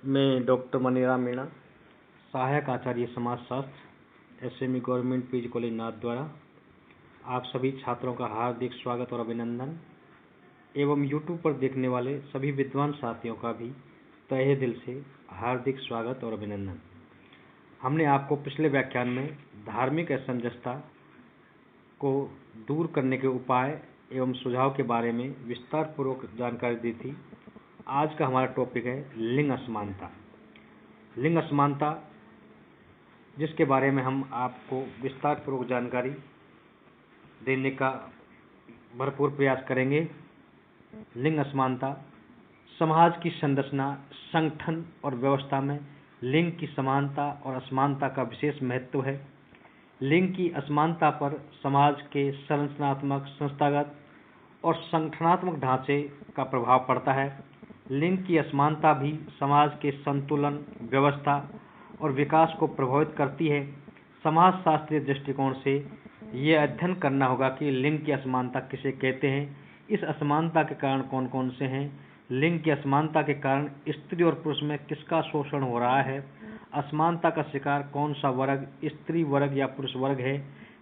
मैं डॉक्टर मनीराम मीणा, सहायक आचार्य समाजशास्त्र, एसएमई गवर्नमेंट पीजी कॉलेज नाथ द्वारा आप सभी छात्रों का हार्दिक स्वागत और अभिनंदन एवं यूट्यूब पर देखने वाले सभी विद्वान साथियों का भी तहे दिल से हार्दिक स्वागत और अभिनंदन। हमने आपको पिछले व्याख्यान में धार्मिक असमंजसता को दूर करने के उपाय एवं सुझाव के बारे में विस्तार पूर्वक जानकारी दी थी। आज का हमारा टॉपिक है लिंग असमानता। लिंग असमानता जिसके बारे में हम आपको विस्तार पूर्वक जानकारी देने का भरपूर प्रयास करेंगे। लिंग असमानता समाज की संरचना, संगठन और व्यवस्था में लिंग की समानता और असमानता का विशेष महत्व है। लिंग की असमानता पर समाज के संरचनात्मक, संस्थागत और संगठनात्मक ढांचे का प्रभाव पड़ता है। लिंग की असमानता भी समाज के संतुलन, व्यवस्था और विकास को प्रभावित करती है। समाजशास्त्रीय दृष्टिकोण से यह अध्ययन करना होगा कि लिंग की असमानता किसे कहते हैं, इस असमानता के कारण कौन कौन से हैं, लिंग की असमानता के कारण स्त्री और पुरुष में किसका शोषण हो रहा है, असमानता का शिकार कौन सा वर्ग, स्त्री वर्ग या पुरुष वर्ग है,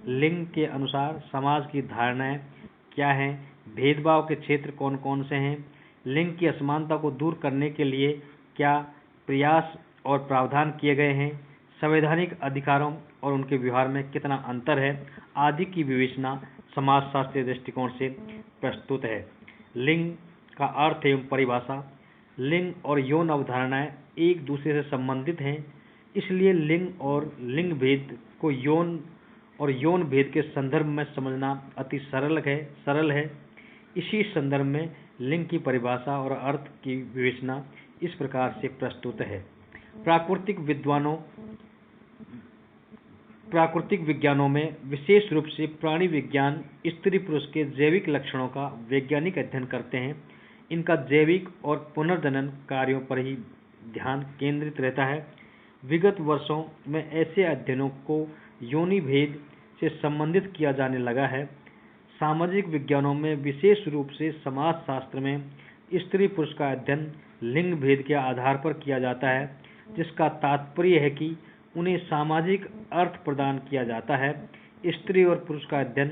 लिंग के अनुसार समाज की धारणाएं क्या हैं, भेदभाव के क्षेत्र कौन कौन से हैं, लिंग की असमानता को दूर करने के लिए क्या प्रयास और प्रावधान किए गए हैं, संवैधानिक अधिकारों और उनके व्यवहार में कितना अंतर है आदि की विवेचना समाजशास्त्रीय दृष्टिकोण से प्रस्तुत है। लिंग का अर्थ एवं परिभाषा। लिंग और यौन अवधारणाएं एक दूसरे से संबंधित हैं, इसलिए लिंग और लिंग भेद को यौन भेद के संदर्भ में समझना अति सरल है। इसी संदर्भ में लिंग की परिभाषा और अर्थ की विवेचना इस प्रकार से प्रस्तुत है। प्राकृतिक विज्ञानों में विशेष रूप से प्राणी विज्ञान स्त्री पुरुष के जैविक लक्षणों का वैज्ञानिक अध्ययन करते हैं। इनका जैविक और पुनर्जनन कार्यों पर ही ध्यान केंद्रित रहता है। विगत वर्षों में ऐसे अध्ययनों को योनि भेद से संबंधित किया जाने लगा है। सामाजिक विज्ञानों में विशेष रूप से समाजशास्त्र में स्त्री पुरुष का अध्ययन लिंग भेद के आधार पर किया जाता है, जिसका तात्पर्य है कि उन्हें सामाजिक अर्थ प्रदान किया जाता है। स्त्री और पुरुष का अध्ययन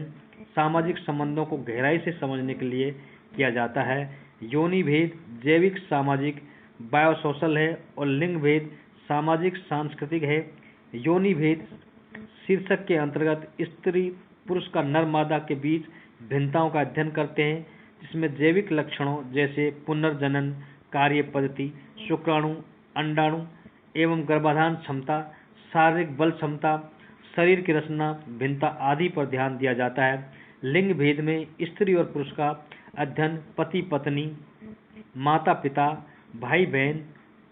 सामाजिक संबंधों को गहराई से समझने के लिए किया जाता है। योनि भेद जैविक, सामाजिक, बायोसोशल है और लिंग भेद सामाजिक, सांस्कृतिक है। योनि भेद शीर्षक के अंतर्गत स्त्री पुरुष का नर मादा के बीच भिन्नताओं का अध्ययन करते हैं, जिसमें जैविक लक्षणों जैसे पुनर्जनन कार्य पद्धति, शुक्राणु, अंडाणु एवं गर्भाधान क्षमता, शारीरिक बल क्षमता, शरीर की रचना भिन्नता आदि पर ध्यान दिया जाता है। लिंग भेद में स्त्री और पुरुष का अध्ययन पति पत्नी, माता पिता, भाई बहन,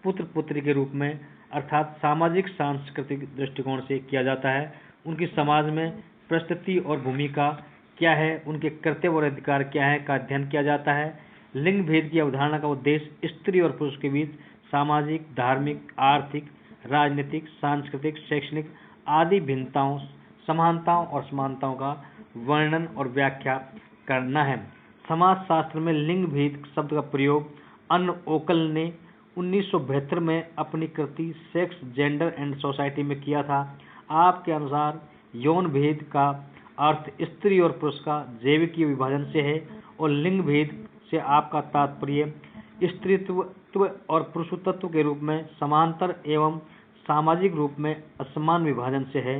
पुत्र पुत्री के रूप में अर्थात सामाजिक सांस्कृतिक दृष्टिकोण से किया जाता है। उनकी समाज में परिस्थिति और भूमिका क्या है, उनके कर्तव्य और अधिकार क्या है का अध्ययन किया जाता है। लिंग भेद की अवधारणा का उद्देश्य स्त्री और पुरुष के बीच सामाजिक, धार्मिक, आर्थिक, राजनीतिक, सांस्कृतिक, शैक्षणिक आदि भिन्नताओं, समानताओं और समानताओं का वर्णन और व्याख्या करना है। समाजशास्त्र में लिंग भेद शब्द का प्रयोग अन्न ओकल ने 1972 में अपनी कृति सेक्स, जेंडर एंड सोसाइटी में किया था। आपके अनुसार यौन भेद का अर्थ स्त्री और पुरुष का जैविकीय विभाजन से है और लिंग भेद से आपका तात्पर्य स्त्रीत्व और पुरुषत्व के रूप में समांतर एवं सामाजिक रूप में असमान विभाजन से है।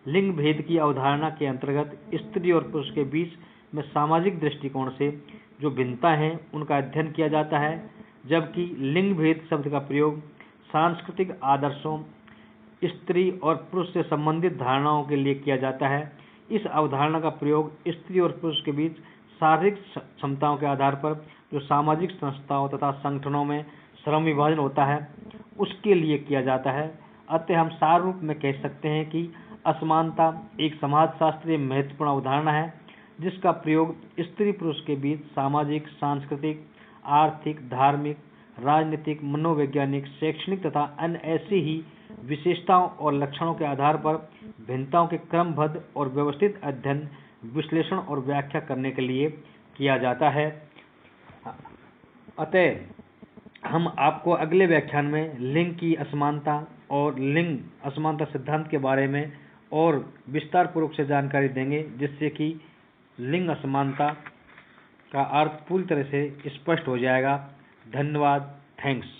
लिंग भेद की अवधारणा के अंतर्गत स्त्री और पुरुष के बीच में सामाजिक दृष्टिकोण से जो भिन्नता है उनका अध्ययन किया जाता है, जबकि लिंग भेद शब्द का प्रयोग सांस्कृतिक आदर्शों, स्त्री और पुरुष से संबंधित धारणाओं के लिए किया जाता है। इस अवधारणा का प्रयोग स्त्री और पुरुष के बीच शारीरिक क्षमताओं के आधार पर जो सामाजिक संस्थाओं तथा संगठनों में श्रम विभाजन होता है उसके लिए किया जाता है। अतः हम सार रूप में कह सकते हैं कि असमानता एक समाजशास्त्रीय महत्वपूर्ण अवधारणा है, जिसका प्रयोग स्त्री पुरुष के बीच सामाजिक, सांस्कृतिक, आर्थिक, धार्मिक, राजनीतिक, मनोवैज्ञानिक, शैक्षणिक तथा अन्य ऐसी ही विशेषताओं और लक्षणों के आधार पर भिन्नताओं के क्रमबद्ध और व्यवस्थित अध्ययन, विश्लेषण और व्याख्या करने के लिए किया जाता है। अतः हम आपको अगले व्याख्यान में लिंग की असमानता और लिंग असमानता सिद्धांत के बारे में और विस्तार पूर्वक से जानकारी देंगे, जिससे कि लिंग असमानता का अर्थ पूरी तरह से स्पष्ट हो जाएगा। धन्यवाद। थैंक्स।